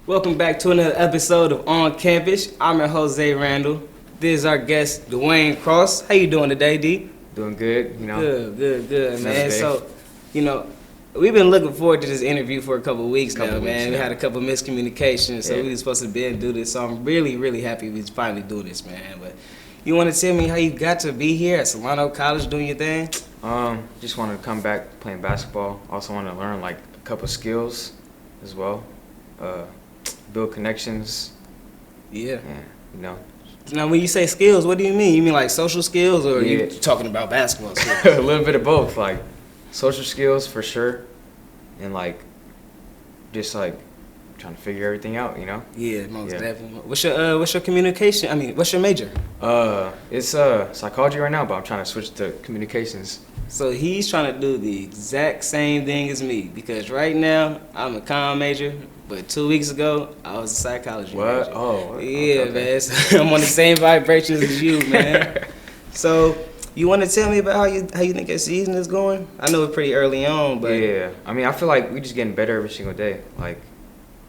Welcome back to another episode of On Campus. I'm your host, Zay Randle. This is our guest, Dwayne Crosse. How you doing today, D? Doing good, Good, man. So, we've been looking forward to this interview for a couple of weeks now, man. We had a couple of miscommunications, so we were supposed to be and do this. So I'm really, really happy we finally do this, man. But you want to tell me how you got to be here at Solano College doing your thing? Just wanted to come back playing basketball. Also wanted to learn like a couple skills as well. Build connections. Yeah. And, Now, when you say skills, what do you mean? You mean like social skills, or are you talking about basketball skills? a little bit of both, like social skills for sure, and like just like trying to figure everything out, Yeah, most definitely. What's your communication? I mean, what's your major? It's psychology right now, but I'm trying to switch to communications. So he's trying to do the exact same thing as me, because right now I'm a comm major, but 2 weeks ago I was a psychology major. Oh, yeah, okay. man. So I'm on the same vibrations as you, man. So you want to tell me about how you think your season is going? I know it's pretty early on, but yeah, I mean, I feel like we just getting better every single day. Like,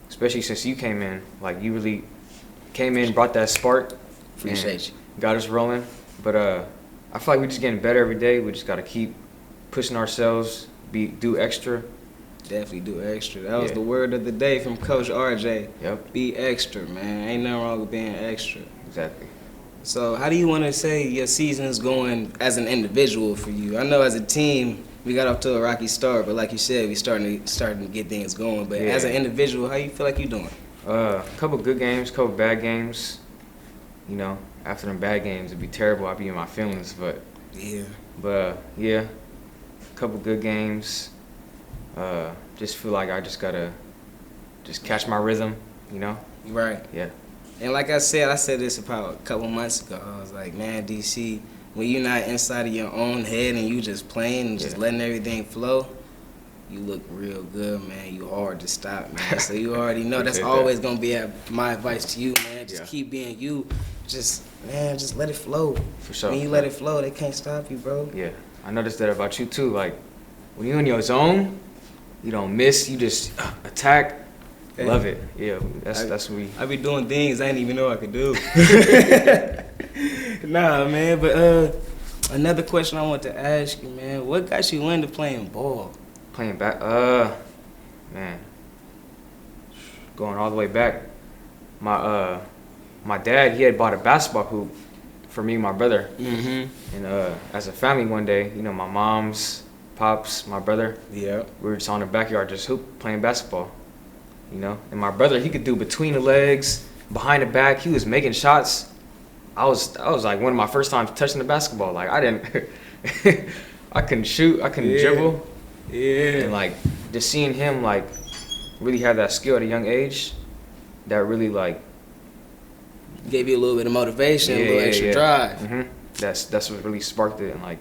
especially since you came in, like you really came in, brought that spark. Appreciate you. Got us rolling, but I feel like we're just getting better every day. We just gotta keep pushing ourselves, do extra. Definitely do extra. That was the word of the day from Coach RJ. Yep. Be extra, man. Ain't nothing wrong with being extra. Exactly. So how do you want to say your season is going as an individual for you? I know as a team we got off to a rocky start, but like you said, we starting to get things going. But as an individual, how you feel like you doing? A couple good games, couple bad games. After them bad games, it'd be terrible. I'd be in my feelings, but a couple good games. Just feel like I just gotta just catch my rhythm, Right. Yeah. And like I said this about a couple months ago. I was like, man, DC, when you're not inside of your own head and you just playing and just letting everything flow, you look real good, man. You hard to stop, man. So you already know that's always gonna be my advice to you, man. Just keep being you. Just let it flow. For sure. When you let it flow, they can't stop you, bro. Yeah. I noticed that about you too. Like when you're in your zone, you don't miss. You just attack. Hey. Love it. Yeah. That's what we. I be doing things I didn't even know I could do. Nah, man. But another question I want to ask you, man. What got you into playing ball? Playing back. Man. Going all the way back. My dad, he had bought a basketball hoop for me and my brother. Mm-hmm. And as a family one day, my mom's, pops, my brother, we were just on the backyard just playing basketball. And my brother, he could do between the legs, behind the back. He was making shots. I was like one of my first times touching the basketball. Like I didn't, I couldn't shoot, I couldn't dribble. Yeah. And like just seeing him like really have that skill at a young age, that really like gave you a little bit of motivation, a little extra drive. Mm-hmm. That's what really sparked it. And like,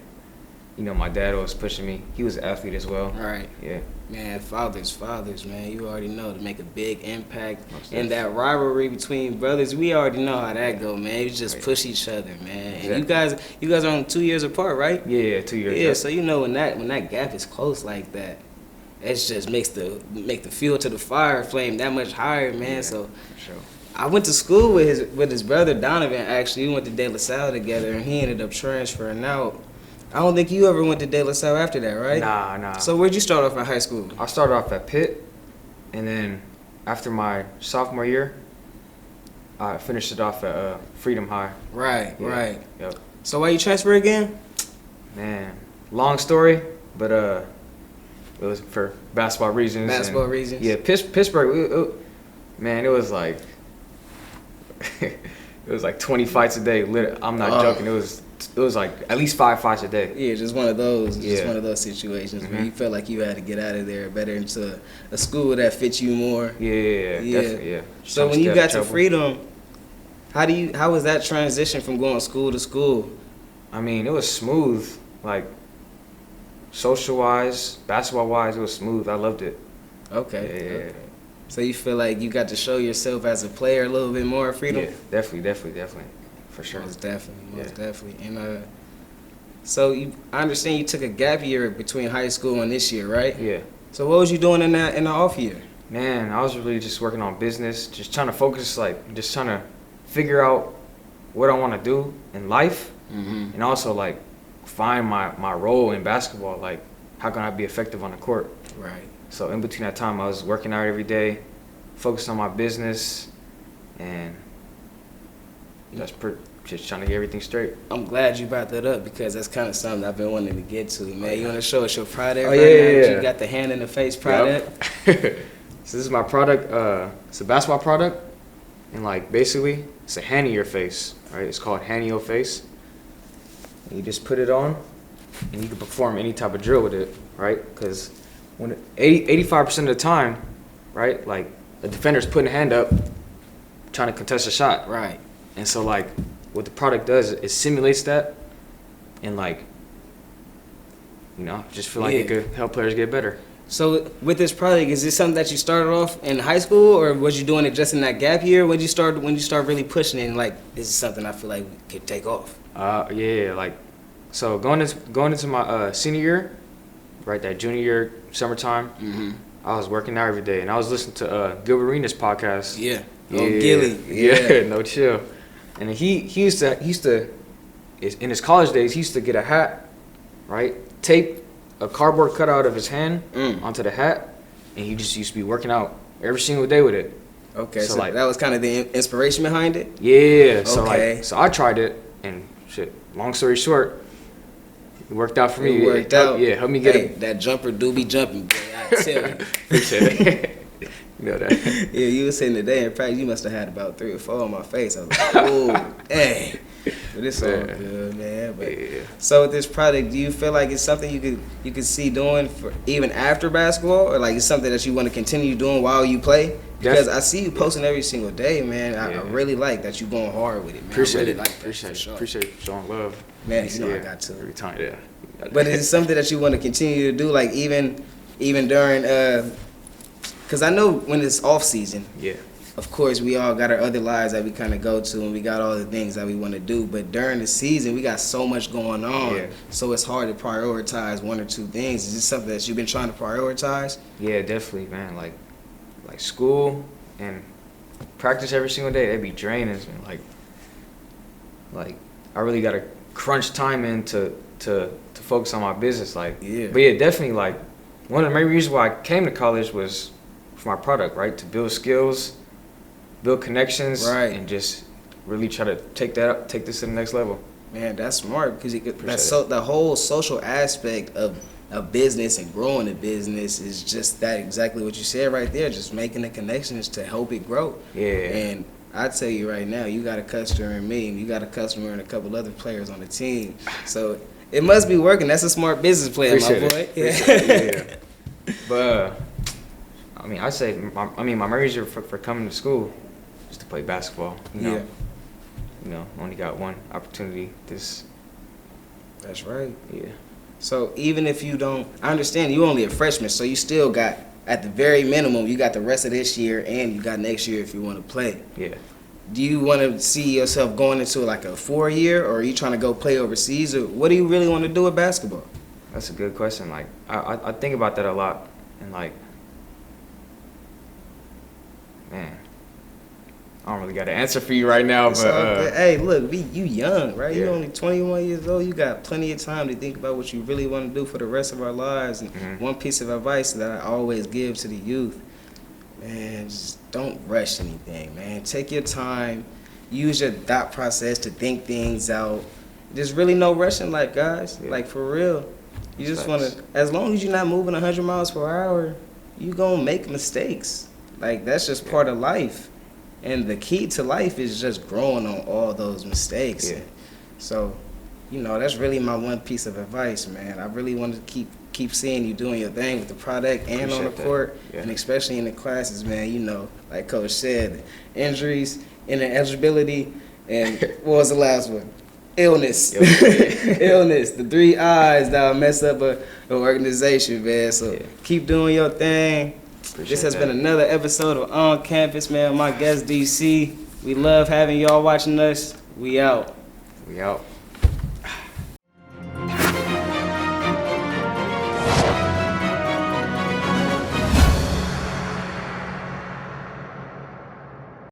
my dad was pushing me. He was an athlete as well. Right. Yeah. Man, fathers, man. You already know to make a big impact. And that rivalry between brothers, we already know how that go, man. You just push each other, man. Exactly. And you guys are only 2 years apart, right? Yeah, 2 years. Yeah, so when that gap is close like that, it just makes the fuel to the fire flame that much higher, man. Yeah, so for sure. I went to school with his brother Donovan. Actually, we went to De La Salle together, and he ended up transferring out. I don't think you ever went to De La Salle after that, right? Nah. So where'd you start off in high school? I started off at Pitt, and then after my sophomore year, I finished it off at Freedom High. Right. Yep. So why you transfer again? Man, long story, but it was for basketball reasons. Yeah, Pittsburgh. Man, it was like it was like 20 fights a day. I'm not joking. It was like at least 5 fights a day. Yeah, just one of those. Just one of those situations where you felt like you had to get out of there better into a school that fits you more. Yeah. Definitely, yeah. So when you got to Freedom, how was that transition from going school to school? I mean, it was smooth. Like social-wise, basketball-wise, it was smooth. I loved it. Okay. Yeah. So you feel like you got to show yourself as a player a little bit more at Freedom? Yeah, definitely. For sure. Most definitely. And so I understand you took a gap year between high school and this year, right? Yeah. So what was you doing in the off year? Man, I was really just working on business, just trying to focus, like, just trying to figure out what I want to do in life, and also, like, find my role in basketball. Like, how can I be effective on the court? Right. So in between that time, I was working out every day, focused on my business, and just trying to get everything straight. I'm glad you brought that up because that's kind of something I've been wanting to get to, man. You want to show us your product Oh, right yeah. now? You got the hand in the face product. Yep. So this is my product. It's a basketball product, and like basically it's a hand in your face, right? It's called hand in your face. And you just put it on, and you can perform any type of drill with it, right? Because when 85% of the time, right, like the defender's putting a hand up, trying to contest a shot, Right. and so like what the product does, it simulates that, and like, you know, just feel like it could help players get better. So with this product, is this something that you started off in high school, or was you doing it just in that gap year? When you start really pushing it, and like, this is something I feel like could take off? Yeah, like, so going into my senior year, right, that junior year, summertime, I was working out every day, and I was listening to Gilbert Arenas' podcast. Yeah. Oh, Gilly. Yeah, no chill. And he used to, in his college days, he used to get a hat, right, tape a cardboard cutout of his hand onto the hat, and he just used to be working out every single day with it. Okay, so like, that was kind of the inspiration behind it? Yeah, so okay. like, so I tried it, and shit, long story short, it worked out for me. It worked out? Yeah, helped me get it. That jumper do be jumping, boy, I tell you. Appreciate it. You know that. Yeah, you was sitting today in practice, you must have had about 3 or 4 on my face. I was like, oh, hey. But it's all good, man. But so with this product, do you feel like it's something you could see doing for even after basketball, or like it's something that you want to continue doing while you play? Because I see you posting every single day, man. I really like that you going hard with it, man. Appreciate it. Like Appreciate you showing love. Man, you know I got to. Every time, yeah. But is it something that you want to continue to do, like even during, because I know when it's off season, of course, we all got our other lives that we kind of go to, and we got all the things that we want to do. But during the season, we got so much going on, so it's hard to prioritize 1 or 2 things. Is this something that you've been trying to prioritize? Yeah, definitely, man. Like school and practice every single day, that'd be draining. Man. Like I really got to crunch time in to focus on my business. But yeah, definitely, like, one of the main reasons why I came to college was for my product, right? To build skills, build connections, and just really try to take this to the next level. Man, that's smart, because the whole social aspect of a business and growing a business is just that, exactly what you said right there, just making the connections to help it grow. Yeah. And I tell you right now, you got a customer in me, and you got a customer and a couple other players on the team. So it must be working. That's a smart business plan, Appreciate my boy. It. But I mean, my main reason for coming to school is to play basketball. You know, only got one opportunity. That's right. Yeah. So even if you don't, I understand you only a freshman, so you still got, at the very minimum, you got the rest of this year, and you got next year if you want to play. Yeah. Do you want to see yourself going into like a 4-year, or are you trying to go play overseas, or what do you really want to do with basketball? That's a good question. Like, I think about that a lot, and like, man, I don't really got an answer for you right now, but hey, look, you young, right? You only 21 years old. You got plenty of time to think about what you really want to do for the rest of our lives. And one piece of advice that I always give to the youth, man, just don't rush anything, man. Take your time. Use your thought process to think things out. There's really no rush in life, guys. Like, for real. You just want to, as long as you're not moving 100 miles per hour, you're going to make mistakes. Like, that's just part of life. And the key to life is just growing on all those mistakes. Yeah. So, you know, that's really my one piece of advice, man. I really want to keep seeing you doing your thing with the product and on the court, and especially in the classes, man. You know, like Coach said, injuries, ineligibility, and what was the last one? Illness. Illness. The 3 I's that'll mess up an organization, man. So keep doing your thing. This has been another episode of On Campus, man. My guest, DC. We love having y'all watching us. We out. We out.